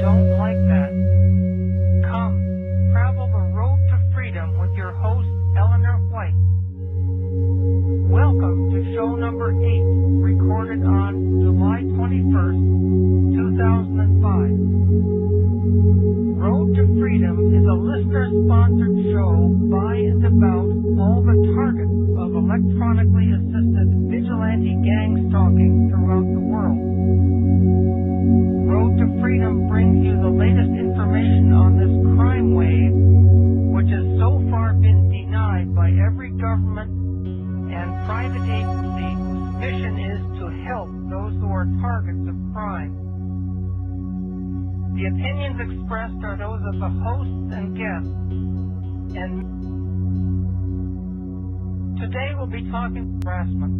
don't like that. Come, travel the road to freedom with your host, Eleanor White. Welcome to show number 8, recorded on July 21st, 2005. Road to Freedom is a listener-sponsored show by and about all the targets of electronically assisted vigilante gang stalking throughout the world. Road to Freedom brings you the latest information on this crime wave, which has so far been denied by every government and private agency whose mission is to help those who are targets of crime. The opinions expressed are those of the hosts and guests, and today we'll be talking harassment.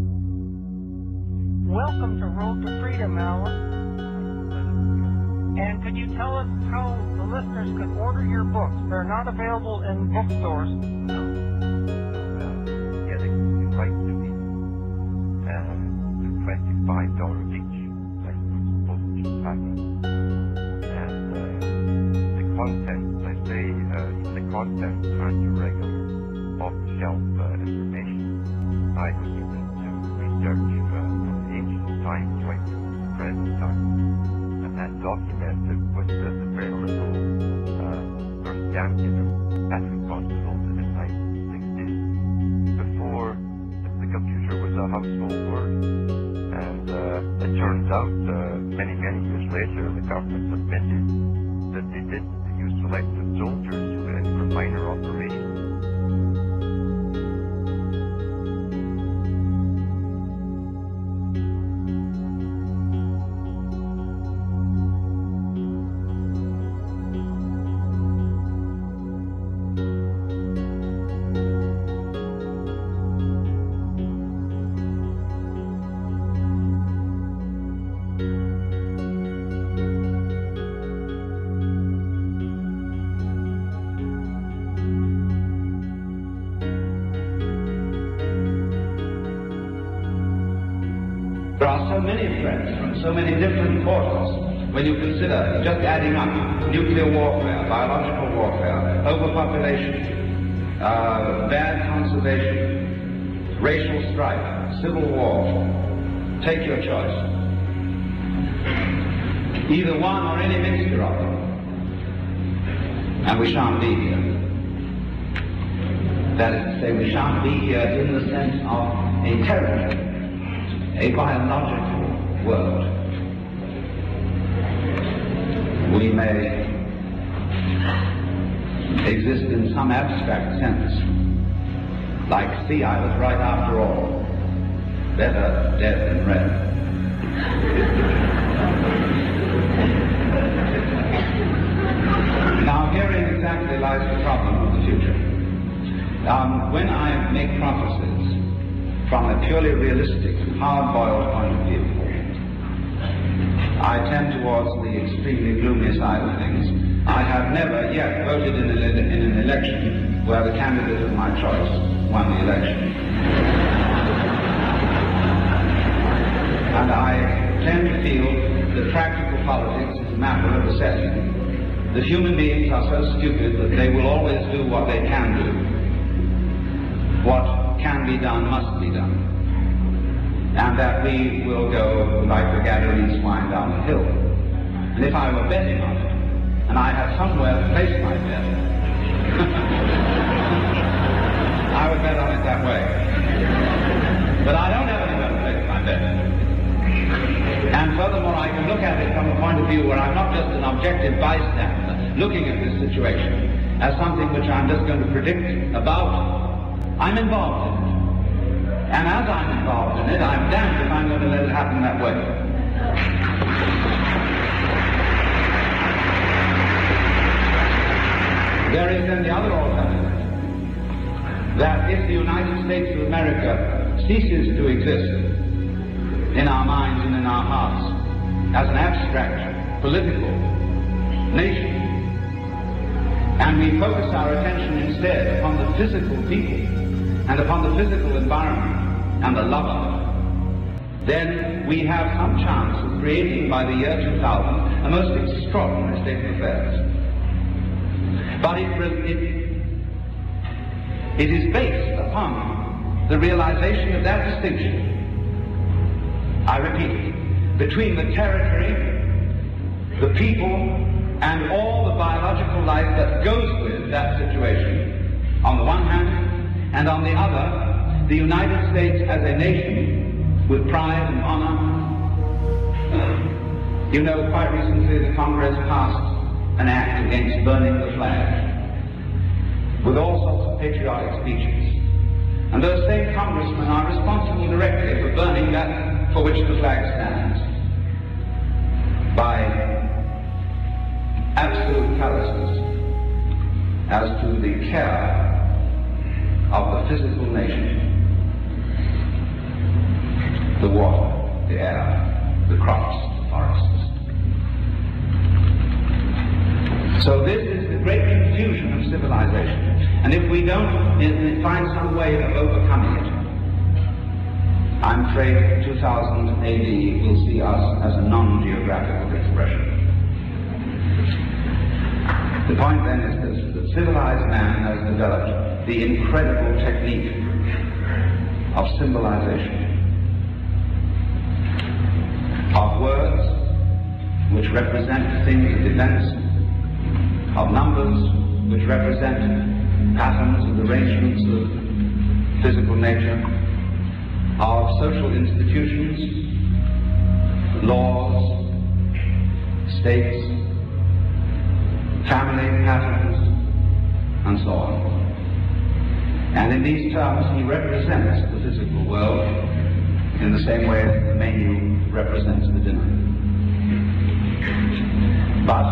Welcome to Road to Freedom, Alan. And could you tell us how the listeners could order your books? They're not available in bookstores. Yeah, they can write to me. $25 each. Like postage packing. Content, I say, the content aren't your regular off-the-shelf information. I look into research from the ancient times right to the present time, and documented with very little first damage battery consoles in the 1960s, before the computer was a household word. And it turns out, many years later, the government admitted that they did use selected soldiers for minor operations. There are so many threats from so many different causes when you consider, just adding up, nuclear warfare, biological warfare, overpopulation, bad conservation, racial strife, civil war. Take your choice. Either one or any mixture of them. And we shan't be here. That is to say, we shan't be here in the sense of a territory, a biological world. We may exist in some abstract sense, like, see, I was right after all, better dead than red. Now, herein exactly lies the problem of the future. When I make prophecies from a purely realistic, hard-boiled point of view, I tend towards the extremely gloomy side of things. I have never yet voted in an election where the candidate of my choice won the election. And I tend to feel that practical politics is a matter of assessing that human beings are so stupid that they will always do what they can do. What can be done must be done. And that we will go like the Gadarene swine down the hill. And if I were betting on it, and I had somewhere to place my bet, I would bet on it that way. But I don't have anywhere to place my bet. And furthermore, I can look at it from a point of view where I'm not just an objective bystander looking at this situation as something which I'm just going to predict about. I'm involved in it. And as I'm involved in it, I'm damned if I'm going to let it happen that way. There is then the other alternative, that if the United States of America ceases to exist in our minds and in our hearts as an abstract political nation, and we focus our attention instead upon the physical people and upon the physical environment and the love of it, then we have some chance of creating by the year 2000 a most extraordinary state of affairs. But it is based upon the realization of that distinction, I repeat, between the territory, the people, and all the biological life that goes with that situation, on the one hand, and on the other, the United States as a nation with pride and honor. You know, quite recently the Congress passed an act against burning the flag, with all sorts of patriotic speeches. And those same congressmen are responsible directly for burning that for which the flag stands, by absolute callousness as to the care of the physical nation, the water, the air, the crops, the forests. So this is the great confusion of civilization. And if we don't find some way of overcoming it, I'm afraid 2000 AD will see us as a non-geographical expression. The point then is this, that civilized man has developed the incredible technique of symbolization, of words which represent things of events, of numbers which represent patterns and arrangements of physical nature, of social institutions, laws, states, family patterns, and so on. And in these terms, he represents the physical world in the same way that the menu represents the dinner. But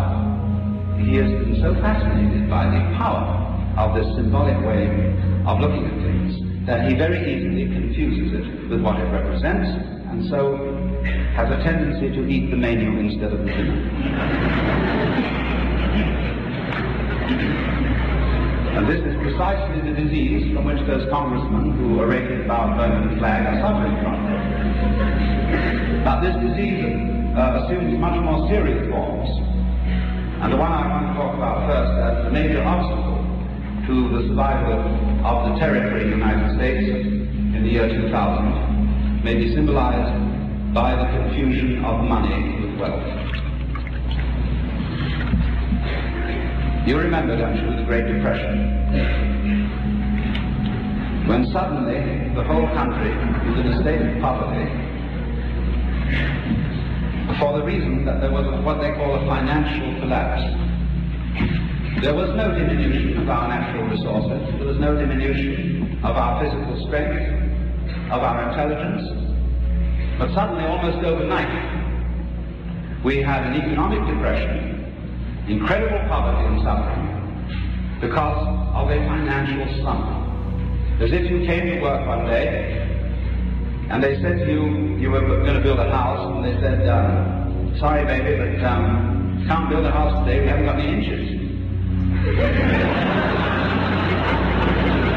he has been so fascinated by the power of this symbolic way of looking at things that he very easily confuses it with what it represents, and so has a tendency to eat the menu instead of the dinner. And this is precisely the disease from which those congressmen who are raving about burning the flag are suffering from. But this disease assumes much more serious forms. And the one I want to talk about first as the major obstacle to the survival of the territory United States in the year 2000 may be symbolized by the confusion of money with wealth. You remember, don't you, the Great Depression, when suddenly the whole country was in a state of poverty for the reason that there was what they call a financial collapse. There was no diminution of our natural resources. There was no diminution of our physical strength, of our intelligence. But suddenly, almost overnight, we had an economic depression, incredible poverty and suffering, because of a financial slump. As if you came to work one day, and they said to you, you were going to build a house, and they said, sorry baby, but can't build a house today, we haven't got any inches.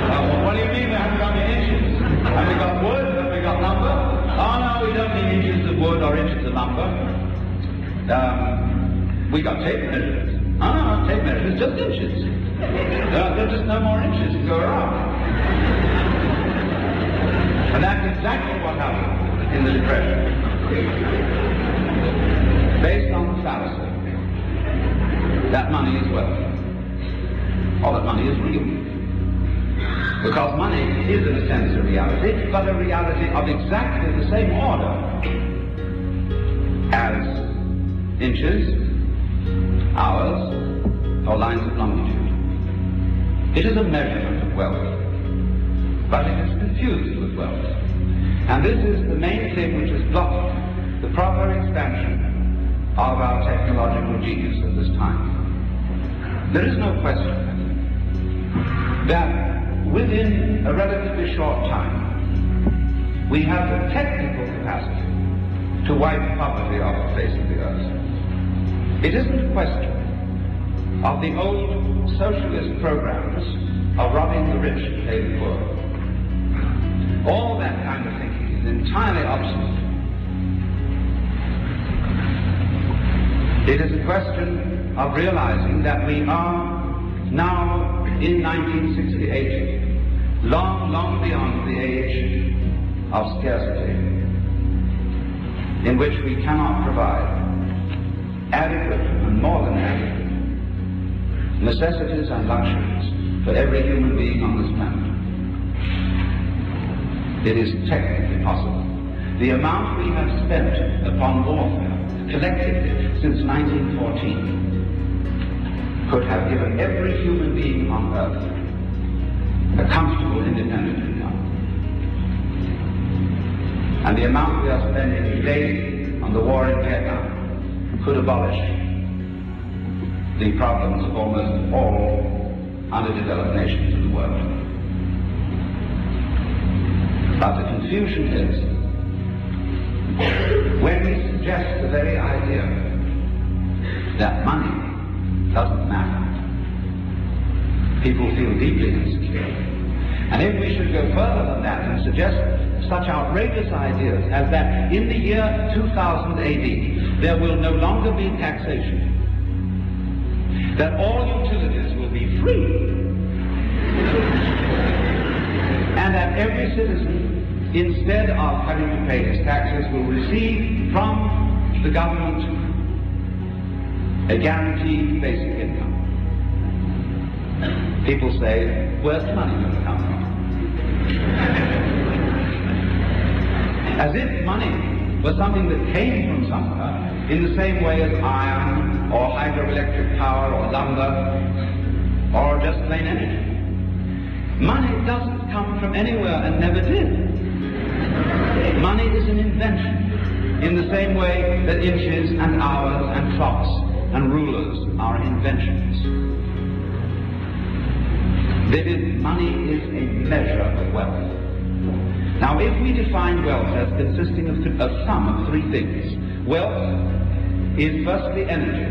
Well, what do you mean we haven't got any inches? Have we got wood? Have we got lumber? Oh no, we don't need inches of wood or inches of lumber. We got tape measures. Oh no, tape measures, just inches. There's just no more inches to go around. And that's exactly what happened in the Depression. Based on the fallacy that money is wealth, or that money is real. Because money is in a sense a reality, but a reality of exactly the same order as inches, hours, or lines of longitude. It is a measurement of wealth, but it is confused with wealth. And this is the main thing which has blocked the proper expansion of our technological genius at this time. There is no question that within a relatively short time, we have the technical capacity to wipe poverty off the face of the earth. It isn't a question of the old socialist programs of robbing the rich to pay the poor. All that kind of thinking is entirely obsolete. It is a question of realizing that we are now in 1968, long, long beyond the age of scarcity, in which we cannot provide adequate and more than adequate necessities and luxuries for every human being on this planet. It is technically possible. The amount we have spent upon warfare collectively since 1914 could have given every human being on earth a comfortable, independent income. And the amount we are spending daily on the war in Vietnam could abolish the problems of almost all underdeveloped nations in the world. But the confusion is, when we suggest the very idea that money doesn't matter, people feel deeply insecure. And if we should go further than that and suggest such outrageous ideas as that in the year 2000 AD there will no longer be taxation, that all utilities will be free, and that every citizen, instead of having to pay his taxes, will receive from the government a guaranteed basic income. People say, where's the money going to come from? As if money was something that came from somewhere, in the same way as iron, or hydroelectric power, or lumber, or just plain energy. Money doesn't come from anywhere and never did. Money is an invention, in the same way that inches and hours and clocks and rulers are inventions. Money is a measure of wealth. Now, if we define wealth as consisting of a sum of three things, wealth is firstly energy,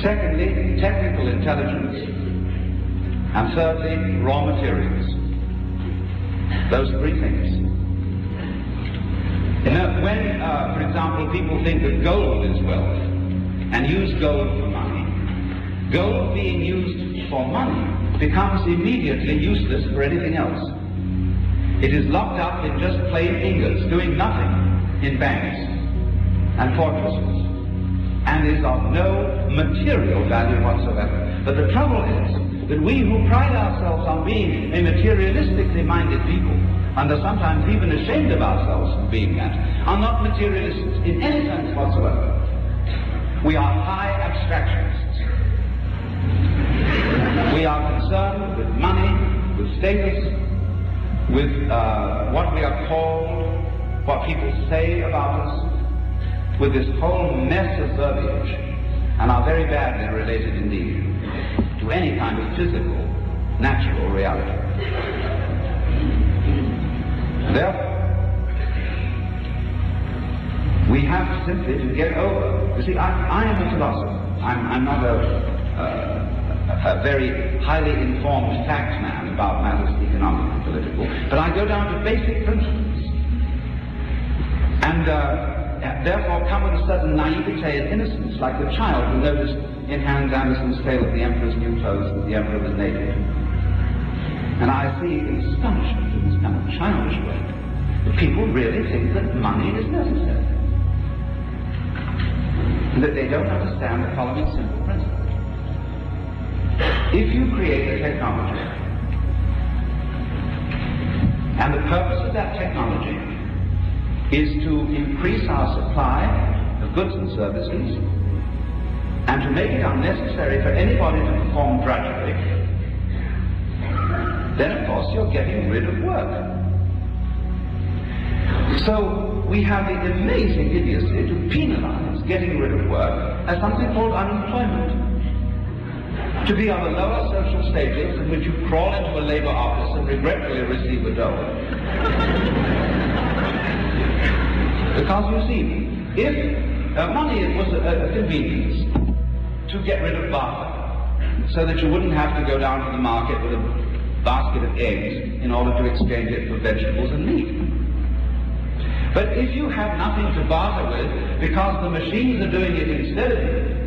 secondly technical intelligence, and thirdly raw materials. Those three things. When, for example, people think that gold is wealth and use gold for money, gold being used for money becomes immediately useless for anything else. It is locked up in just plain ingots, doing nothing in banks and fortresses, and is of no material value whatsoever. But the trouble is that we who pride ourselves on being a materialistically minded people, and are sometimes even ashamed of ourselves for being that, are not materialists in any sense whatsoever. We are high abstractionists. We are concerned with money, with status, with what we are called, what people say about us, with this whole mess of verbiage, and are very badly related indeed to any kind of physical, natural reality. Therefore, we have simply to get over. You see, I am a philosopher. I'm not a very highly informed fact man about matters economic and political, but I go down to basic principles. And therefore come with a certain naivete and innocence, like the child who noticed in Hans Andersen's tale of the Emperor's New Clothes that the Emperor was naked. And I see astonishment in this kind of childish way that people really think that money is necessary. And that they don't understand the following simple principle. If you create a technology, and the purpose of that technology is to increase our supply of goods and services, and to make it unnecessary for anybody to perform drudgery, then of course you're getting rid of work. So we have the amazing idiocy to penalize getting rid of work as something called unemployment. To be on the lower social stages in which you crawl into a labor office and regretfully receive a dole. Because you see, if money was a convenience to get rid of barter, so that you wouldn't have to go down to the market with a basket of eggs in order to exchange it for vegetables and meat. But if you have nothing to barter with because the machines are doing it instead of you,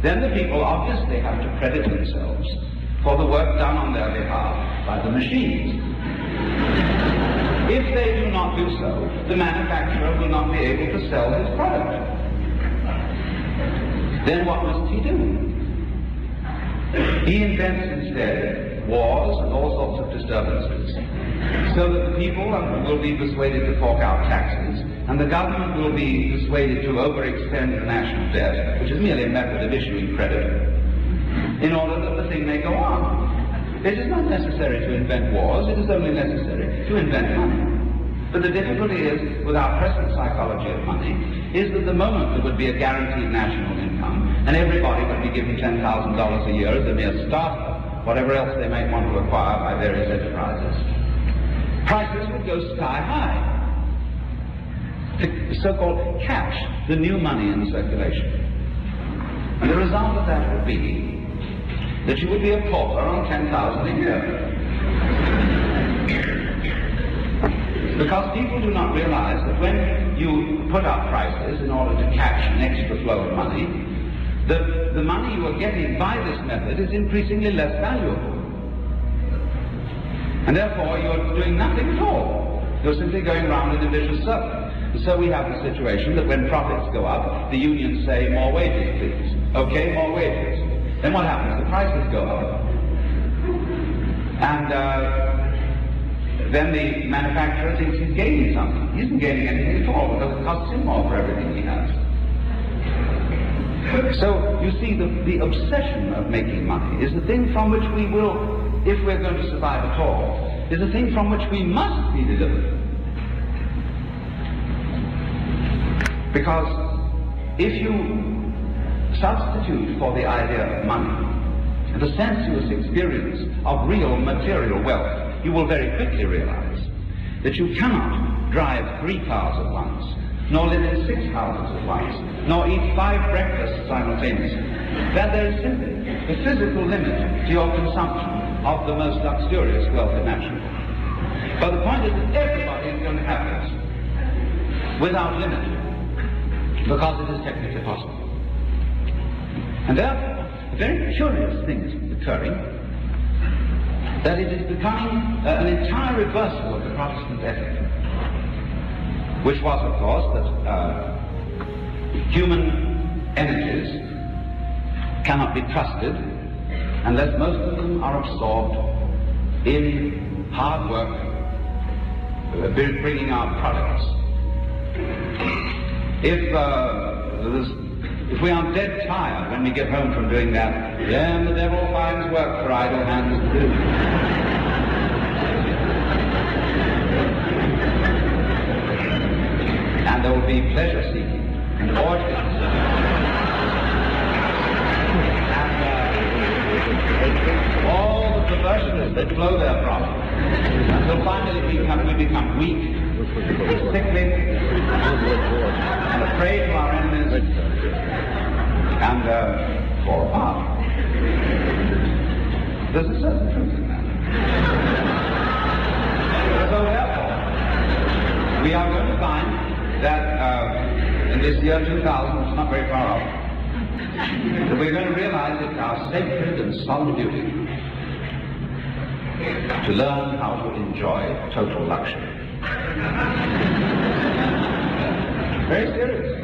then the people obviously have to credit themselves for the work done on their behalf by the machines. If they do not do so, the manufacturer will not be able to sell his product. Then what must he do? He invents instead wars and all sorts of disturbances, so that the people will be persuaded to fork out taxes, and the government will be persuaded to overextend the national debt, which is merely a method of issuing credit, in order that the thing may go on. It is not necessary to invent wars, it is only necessary to invent money. But the difficulty is, with our present psychology of money, is that the moment there would be a guaranteed national income, and everybody would be given $10,000 a year as a mere starter, whatever else they might want to acquire by various enterprises, prices would go sky high. The so-called cash, the new money in circulation. And the result of that would be that you would be a pauper on $10,000 a year. Because people do not realize that when you put up prices in order to catch an extra flow of money, the money you are getting by this method is increasingly less valuable. And therefore you're doing nothing at all. You're simply going round in a vicious circle. And so we have the situation that when profits go up, the unions say, more wages, please. Okay, more wages. Then what happens? The prices go up. And then the manufacturer thinks he's gaining something. He isn't gaining anything at all because it costs him more for everything he has. So, you see, the obsession of making money is the thing from which we will, if we're going to survive at all, is the thing from which we must be delivered. Because if you substitute for the idea of money the sensuous experience of real material wealth, you will very quickly realize that you cannot drive 3 cars at once, nor live in 6 houses at once, nor eat 5 breakfasts simultaneously. That there is simply a physical limit to your consumption of the most luxurious wealth imaginable. But the point is that everybody is going to have this without limit, because it is technically possible. And therefore, a very curious thing is occurring, that it is becoming an entire reversal of the Protestant ethic, which was, of course, that human energies cannot be trusted unless most of them are absorbed in hard work, bringing out products. If we are dead tired when we get home from doing that, then the devil finds work for idle hands to do. And there will be pleasure seeking and orgies. And all the perversions that flow therefrom, until finally we become weak, sickly, and afraid to our enemies, and fall apart. There's a certain truth in that. So therefore, we are going to find that in this year 2000, which is not very far off, that we're going to realize it's our sacred and solemn duty to learn how to enjoy total luxury. Very serious.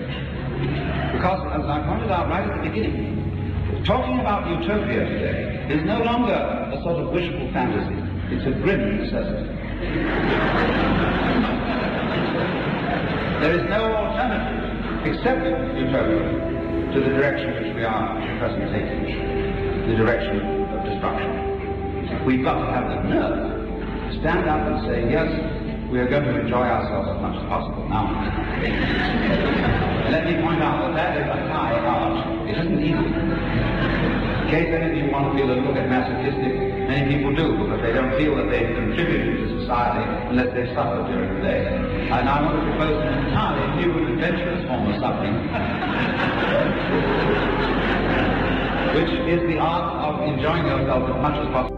Because, as I pointed out right at the beginning, talking about utopia today is no longer a sort of wishful fantasy. It's a grim necessity. There is no alternative except utopia to the direction which we are presently taking, the direction of destruction. We've got to have the nerve to stand up and say, yes, we are going to enjoy ourselves as much as possible now. Let me point out that is a high art. It isn't easy. In case any of you want to feel a little bit masochistic, many people do, because they don't feel that they've contributed to society unless they suffer during the day. And I want to propose an entirely new and adventurous form of suffering, which is the art of enjoying yourself as much as possible.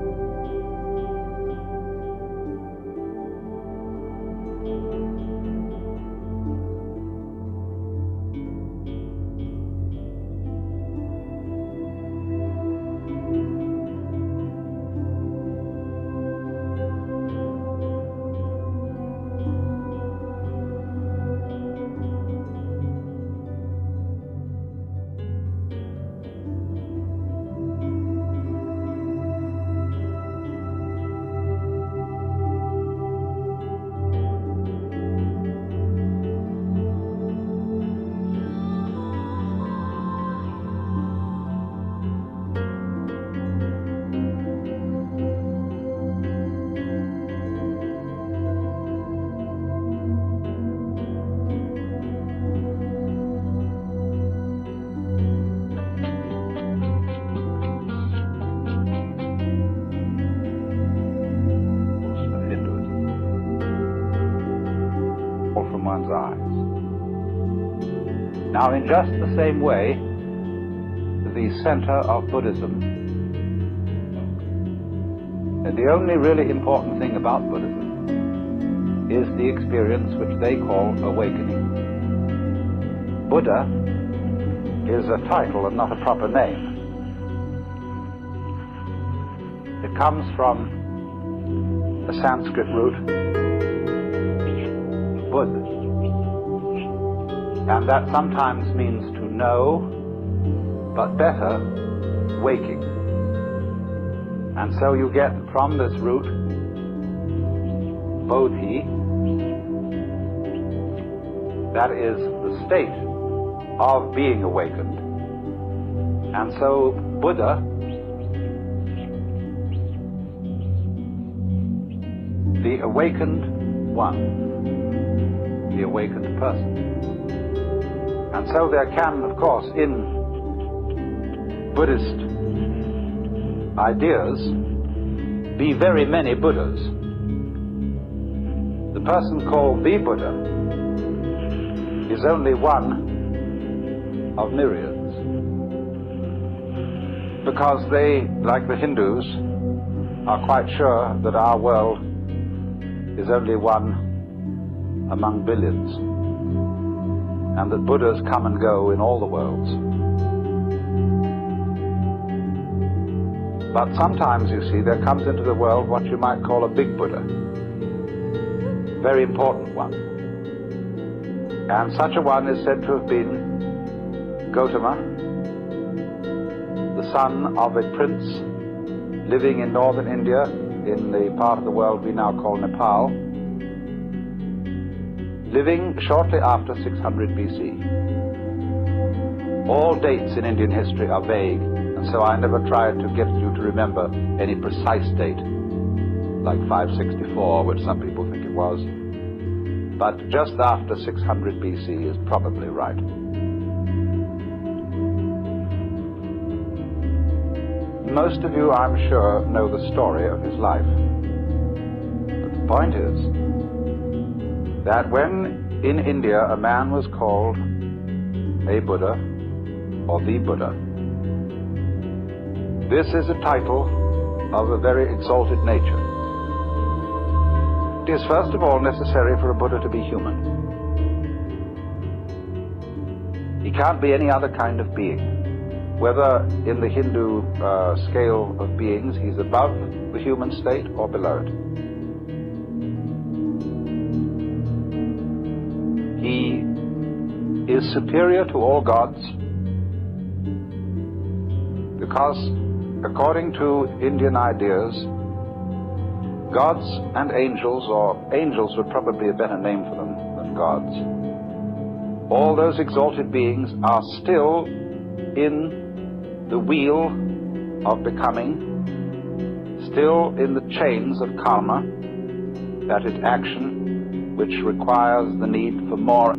one's eyes. Now, in just the same way, the center of Buddhism, and the only really important thing about Buddhism is the experience which they call awakening. Buddha is a title and not a proper name. It comes from the Sanskrit root Bud, and that sometimes means to know, but better, waking. And so you get from this root Bodhi, that is the state of being awakened. And so Buddha, the awakened one, the awakened person. And so there can, of course, in Buddhist ideas, be very many Buddhas. The person called the Buddha is only one of myriads, because they, like the Hindus, are quite sure that our world is only one among billions, and that Buddhas come and go in all the worlds. But sometimes, you see, there comes into the world what you might call a big Buddha, very important one. And such a one is said to have been Gautama, the son of a prince living in northern India, in the part of the world we now call Nepal, living shortly after 600 BC. All dates in Indian history are vague, and so I never tried to get you to remember any precise date, like 564, which some people think it was. But just after 600 BC is probably right. Most of you, I'm sure, know the story of his life. But the point is that when in India a man was called a Buddha or the Buddha, this is a title of a very exalted nature. It is first of all necessary for a Buddha to be human. He can't be any other kind of being. Whether in the Hindu scale of beings he's above the human state or below it. He is superior to all gods because, according to Indian ideas, gods and angels, or angels would probably be a better name for them than gods, all those exalted beings are still in the wheel of becoming, still in the chains of karma, that is action which requires the need for more.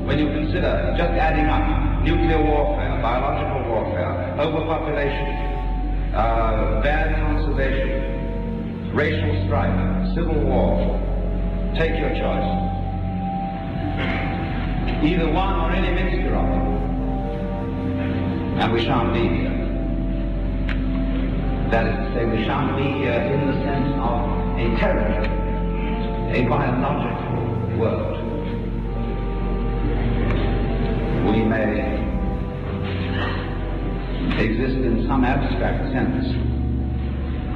when you consider, just adding up, nuclear warfare, biological warfare, overpopulation, bad conservation, racial strife, civil war, take your choice. Either one or any mixture of them. And we shan't be here. That is to say, we shan't be here in the sense of a territory, a biological world. We may exist in some abstract sense,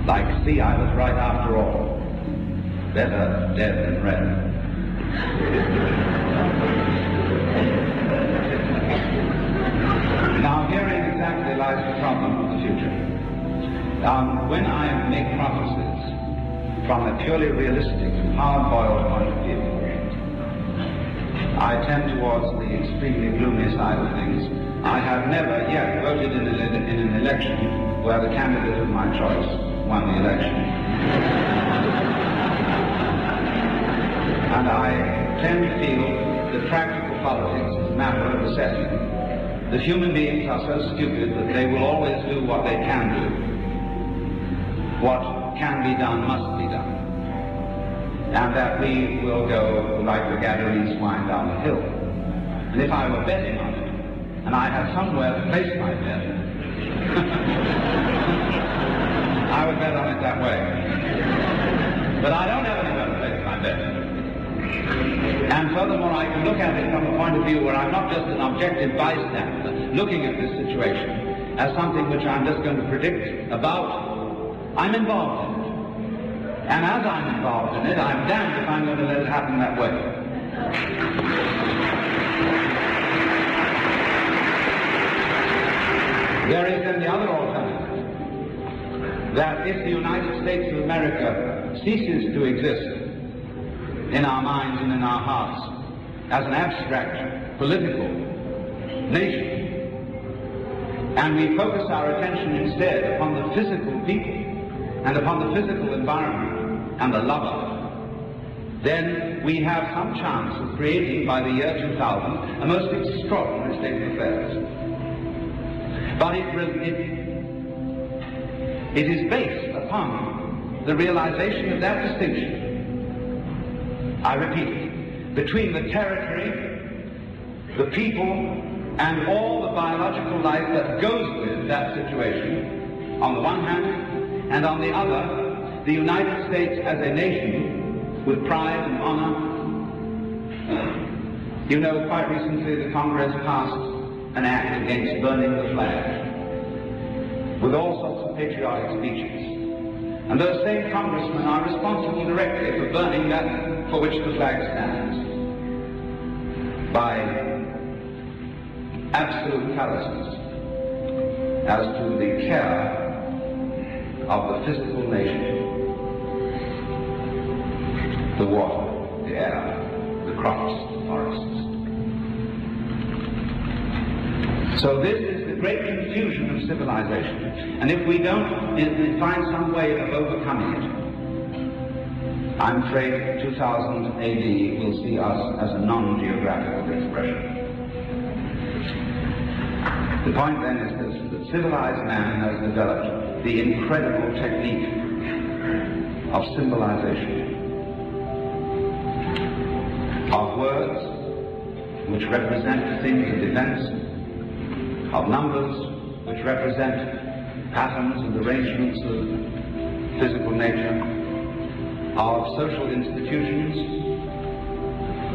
like, see, I was right after all. Better dead than red. Now, herein exactly lies the problem of the future. When I make prophecies from a purely realistic, hard-boiled point of view, I tend towards the extremely gloomy side of things. I have never yet voted in an election where the candidate of my choice won the election. And I tend to feel that practical politics is a matter of necessity. That human beings are so stupid that they will always do what they can do. What can be done must be done. And that we will go like the Gadarene swine down the hill. And if I were betting on it, and I had somewhere to place my bet, I would bet on it that way. But I don't have anywhere to place my bet. And furthermore, I can look at it from a point of view where I'm not just an objective bystander looking at this situation as something which I'm just going to predict about. I'm involved in it. And as I'm involved in it, I'm damned if I'm going to let it happen that way. There is then the other alternative, that if the United States of America ceases to exist in our minds and in our hearts as an abstract political nation, and we focus our attention instead upon the physical people and upon the physical environment and the love of it, then we have some chance of creating by the year 2000 a most extraordinary state of affairs. But it is based upon the realization of that distinction, I repeat it, between the territory, the people, and all the biological life that goes with that situation, on the one hand, and on the other, the United States as a nation with pride and honor. You know, quite recently the Congress passed an act against burning the flag with all sorts of patriotic speeches. And those same congressmen are responsible directly for burning that for which the flag stands by absolute callousness as to the care of the physical nation, the water, the air, the crops, the forests. So this is the great confusion of civilization. And if we don't find some way of overcoming it, I'm afraid 2000 AD will see us as a non-geographical expression. The point then is this, that civilized man has developed the incredible technique of symbolization, of words which represent things of events, of numbers which represent patterns and arrangements of physical nature, of social institutions,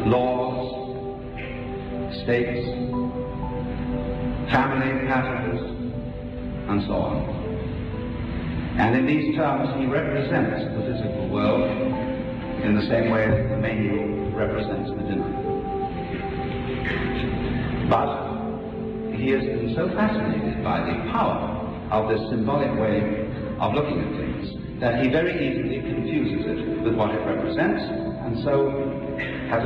laws, states, family patterns, and so on. And in these terms, he represents the physical world in the same way that the menu represents the dinner. But he has been so fascinated by the power of this symbolic way of looking at things that he very easily confuses it with what it represents, and so